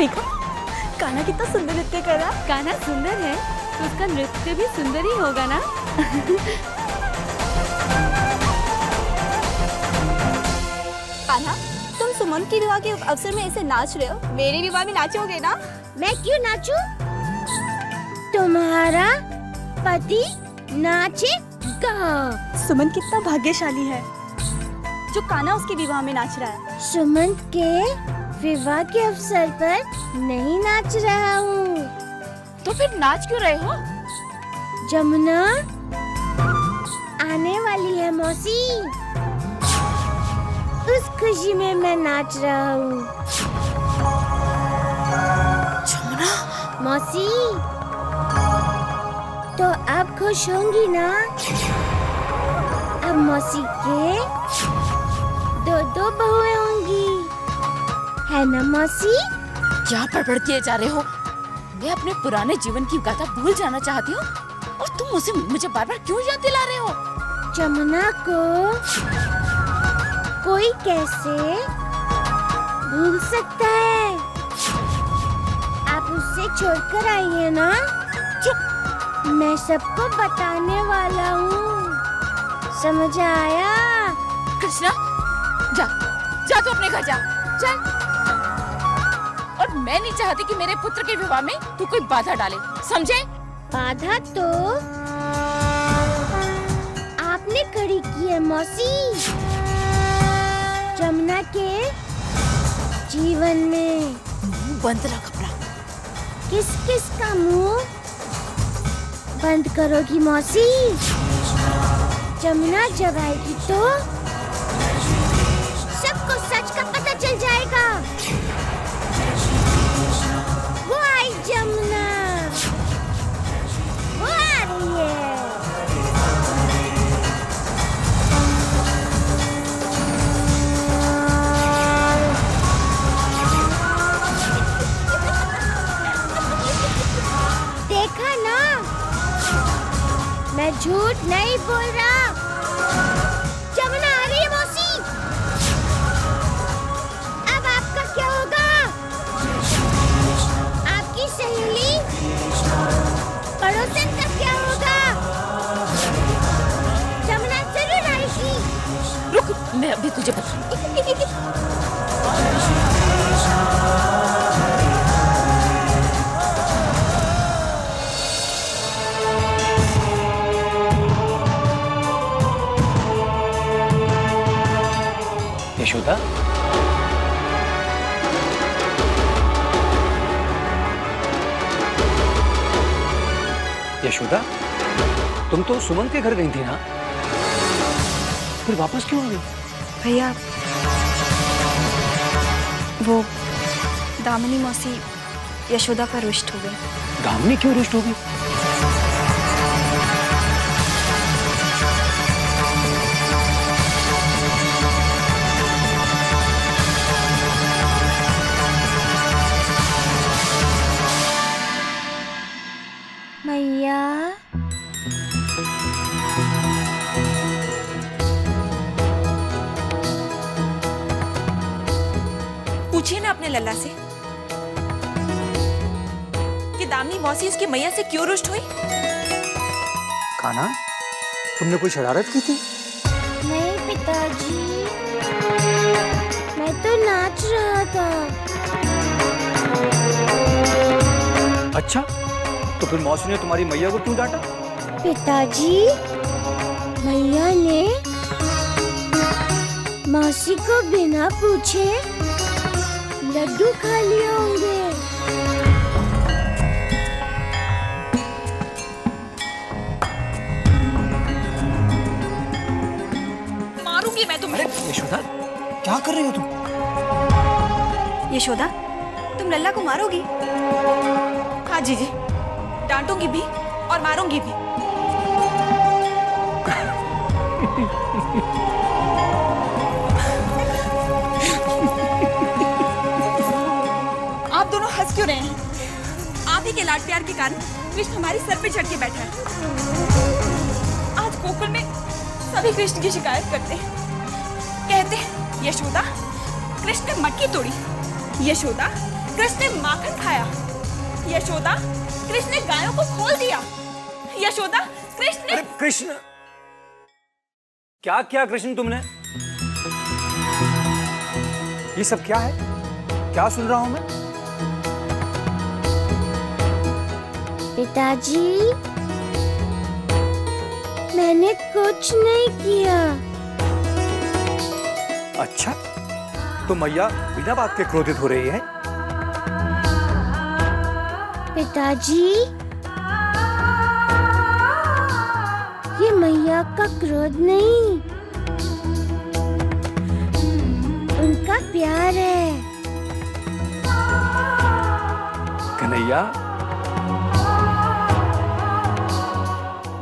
देखो कान्हा कितना सुंदर नृत्य कर रहा। कान्हा सुंदर है तो उसका नृत्य भी सुंदर ही होगा ना। कान्हा, तुम सुमन की विवाह के अवसर में ऐसे नाच रहे हो, मेरे विवाह में नाचोगे ना? मैं क्यों नाचूं? तुम्हारा पति नाचेगा। सुमन कितना भाग्यशाली है जो कान्हा उसके विवाह में नाच रहा है। सुमन के विवाह के अवसर पर नहीं नाच रहा हूँ। तो फिर नाच क्यों रहे हो? जमुना आने वाली है मौसी, उस खुशी में मैं नाच रहा हूँ। जमुना मौसी, तो आप खुश होंगी ना? अब मौसी के दो बहुएं होंगी, है ना मौसी? क्या बड़बड़ किए जा रहे हो? मैं अपने पुराने जीवन की गाथा भूल जाना चाहती हूँ और तुम मुझे बार बार क्यों याद दिला रहे हो? जमुना को कोई कैसे भूल सकता है? आप उससे छोड़कर आई है ना? चुप! मैं सबको बताने वाला हूँ, समझ आया? कृष्णा, जा तू अपने घर जा, चल। और मैं नहीं चाहती कि मेरे पुत्र के विवाह में तू कोई बाधा डाले, समझे? बाधा तो आपने खड़ी की है मौसी, जमुना के जीवन में। मुंह बंद रख अपना। किस का मुंह बंद करोगी मौसी? जमुना जब आएगी तो सबको सच का पता चल जाएगा। वो आई जमुना, वो आ रही है। देखा ना, मैं झूठ नहीं बोल रहा। जमुना आ रही है मौसी। अब आपका क्या होगा? आपकी सहेली पड़ोसन का क्या होगा? जमुना जरूर आएगी। रुक, मैं अभी तुझे बताऊंगी। यशोदा, यशोदा, तुम तो सुमन के घर गई थी ना, फिर वापस क्यों आ गई? भैया, वो दामिनी मौसी यशोदा पर रुष्ट हो गई। दामिनी क्यों रुष्ट हो गई? मैया, पूछिए ना अपने लल्ला से कि दामिनी मौसी उसकी मैया से क्यों रुष्ट हुई। कान्हा, तुमने कोई शरारत की थी? नहीं पिताजी, मैं तो नाच रहा था। अच्छा, तो फिर मौसी ने तुम्हारी मैया को क्यों डांटा? पिताजी, मैया ने मौसी को बिना पूछे लड्डू खा लिए होंगे। मारूंगी मैं तुम्हें। यशोदा, क्या कर रही हो तुम? यशोदा, तुम लल्ला को मारोगी? हाँ जीजी, डांटूंगी भी और मारूंगी भी। आप दोनों हंस क्यों रहे हैं? आप ही के लाड प्यार के कारण कृष्ण हमारे सर पे चढ़ के बैठा है। आज गोकुल में सभी कृष्ण की शिकायत करते हैं, कहते हैं यशोदा कृष्ण ने मटकी तोड़ी, यशोदा कृष्ण ने माखन खाया। यशोदा, कृष्ण ने गायों को खोल दिया। यशोदा, कृष्ण ने... अरे कृष्ण, क्या किया कृष्ण तुमने? ये सब क्या है? क्या सुन रहा हूं मैं? पिताजी, मैंने कुछ नहीं किया। अच्छा, तो मैया बिना बात के क्रोधित हो रही है? पिताजी, ये मैया का क्रोध नहीं, उनका प्यार है। कन्हैया,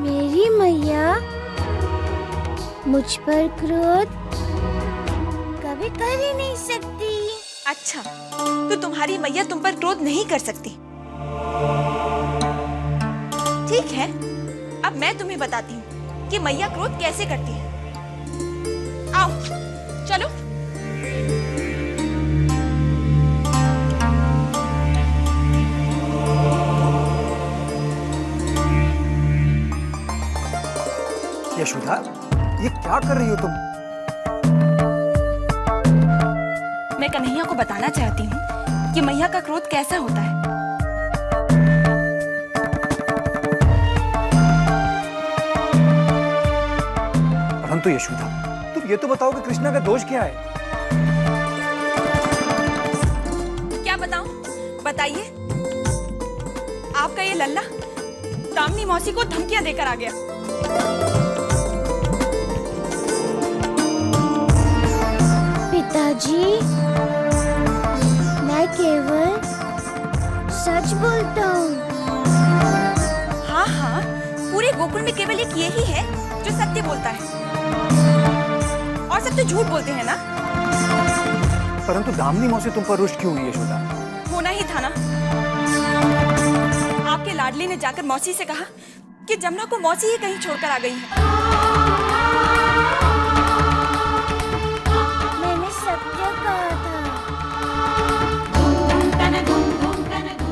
मेरी मैया मुझ पर क्रोध कभी कर ही नहीं सकती। अच्छा, तो तुम्हारी मैया तुम पर क्रोध नहीं कर सकती। ठीक है, अब मैं तुम्हें बताती हूँ कि मैया क्रोध कैसे करती है। आओ, चलो। यशोदा, ये क्या कर रही हो तुम? मैं कन्हैया को बताना चाहती हूँ कि मैया का क्रोध कैसा होता है। परंतु यशोदा, तुम ये तो बताओ कि कृष्णा का दोष क्या है? क्या बताऊं? बताइए। आपका ये लल्ला दामिनी मौसी को धमकियां देकर आ गया। पिताजी, मैं केवल सच बोलता हूँ। हाँ हाँ, पूरे गोकुल में केवल एक यही है जो सत्य बोलता है, और सब तो झूठ बोलते हैं ना। परंतु दामिनी मौसी तुम पर रुष्ट क्यों हुई यशोदा? होना ही था ना। आपके लाडली ने जाकर मौसी से कहा कि जमुना को मौसी ही कहीं छोड़कर आ गई है। मैंने सत्य कहा था।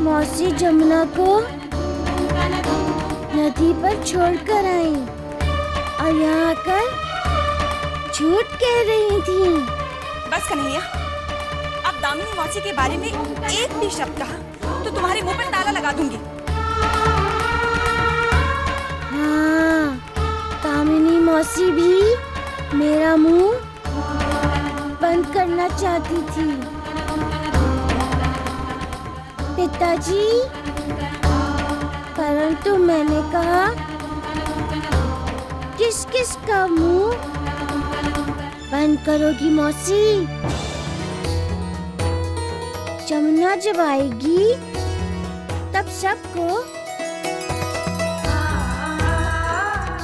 मौसी जमुना को नदी पर छोड़कर आई और यहाँ आकर झूठ कह रही थी। बस कन्हैया, अब दामिनी मौसी के बारे में एक भी शब्द कहा तो तुम्हारे मुंह पर ताला लगा दूंगी। हाँ, दामिनी मौसी भी मेरा मुंह बंद करना चाहती थी। पिताजी, परंतु मैंने कहा किस किस का मुंह बंद करोगी मौसी? जमुना जब आएगी तब सबको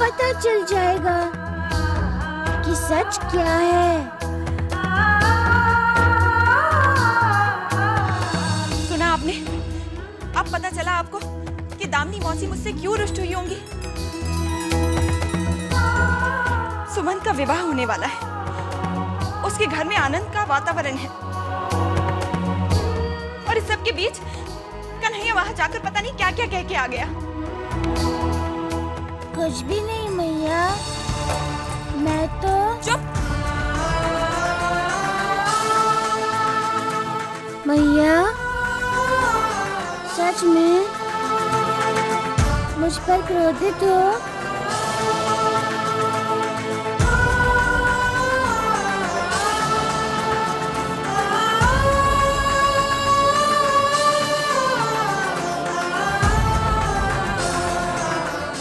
पता चल जाएगा कि सच क्या है। सुना आपने? अब पता चला आपको कि दामिनी मौसी मुझसे क्यों रुष्ट हुई होंगी। सुमन का विवाह होने वाला है, उसके घर में आनंद का वातावरण है, और इस सब के बीच कन्हैया वहां जाकर पता नहीं क्या क्या कह के आ गया। कुछ भी नहीं मैया, मैं तो... चुप! मैया, सच में मुझ पर क्रोधित हो?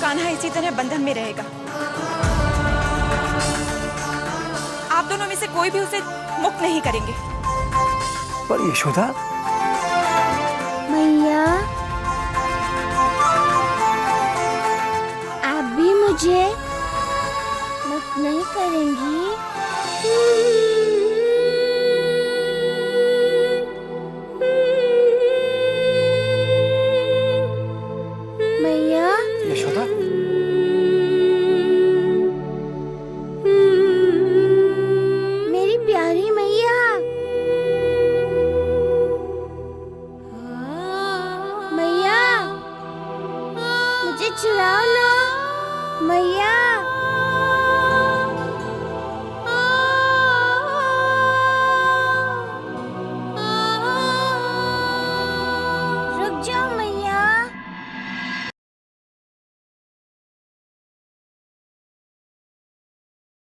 कान्हा इसी तरह बंधन में रहेगा। आप दोनों में से कोई भी उसे मुक्त नहीं करेंगे। पर यशोदा,